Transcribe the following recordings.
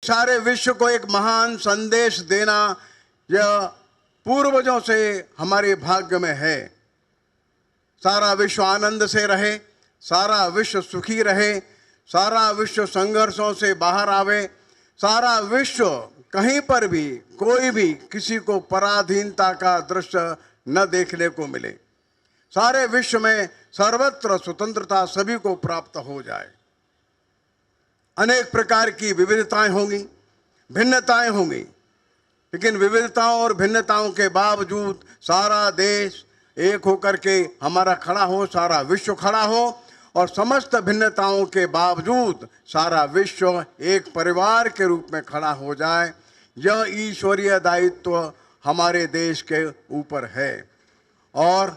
सारे विश्व को एक महान संदेश देना यह पूर्वजों से हमारे भाग्य में है। सारा विश्व आनंद से रहे, सारा विश्व सुखी रहे, सारा विश्व संघर्षों से बाहर आवे, सारा विश्व कहीं पर भी कोई भी किसी को पराधीनता का दृश्य न देखने को मिले। सारे विश्व में सर्वत्र स्वतंत्रता सभी को प्राप्त हो जाए। अनेक प्रकार की विविधताएं होंगी, भिन्नताएं होंगी, लेकिन विविधताओं और भिन्नताओं के बावजूद सारा देश एक होकर के हमारा खड़ा हो, सारा विश्व खड़ा हो, और समस्त भिन्नताओं के बावजूद सारा विश्व एक परिवार के रूप में खड़ा हो जाए। यह ईश्वरीय दायित्व हमारे देश के ऊपर है। और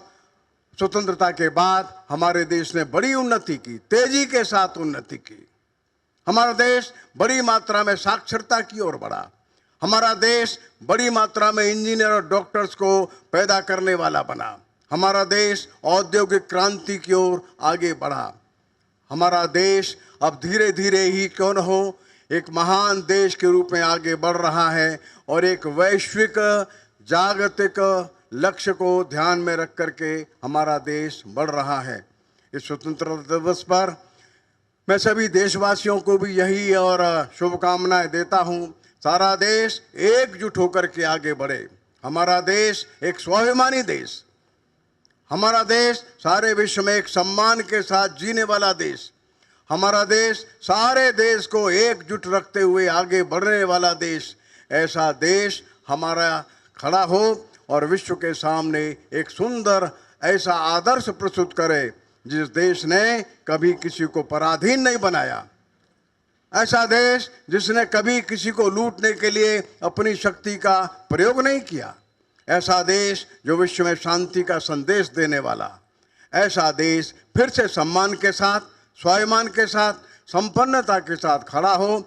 स्वतंत्रता के बाद हमारे देश ने बड़ी उन्नति की, तेजी के साथ उन्नति की। हमारा देश बड़ी मात्रा में साक्षरता की ओर बढ़ा। हमारा देश बड़ी मात्रा में इंजीनियर और डॉक्टर्स को पैदा करने वाला बना। हमारा देश औद्योगिक क्रांति की ओर आगे बढ़ा। हमारा देश अब धीरे धीरे ही क्यों न हो एक महान देश के रूप में आगे बढ़ रहा है और एक वैश्विक जागतिक लक्ष्य को ध्यान में रख करके हमारा देश बढ़ रहा है। इस स्वतंत्रता दिवस पर मैं सभी देशवासियों को भी यही और शुभकामनाएं देता हूं। सारा देश एकजुट होकर के आगे बढ़े। हमारा देश एक स्वाभिमानी देश, हमारा देश सारे विश्व में एक सम्मान के साथ जीने वाला देश, हमारा देश सारे देश को एकजुट रखते हुए आगे बढ़ने वाला देश, ऐसा देश हमारा खड़ा हो और विश्व के सामने एक सुंदर ऐसा आदर्श प्रस्तुत करे जिस देश ने कभी किसी को पराधीन नहीं बनाया, ऐसा देश जिसने कभी किसी को लूटने के लिए अपनी शक्ति का प्रयोग नहीं किया, ऐसा देश जो विश्व में शांति का संदेश देने वाला, ऐसा देश फिर से सम्मान के साथ, स्वाभिमान के साथ, संपन्नता के साथ खड़ा हो।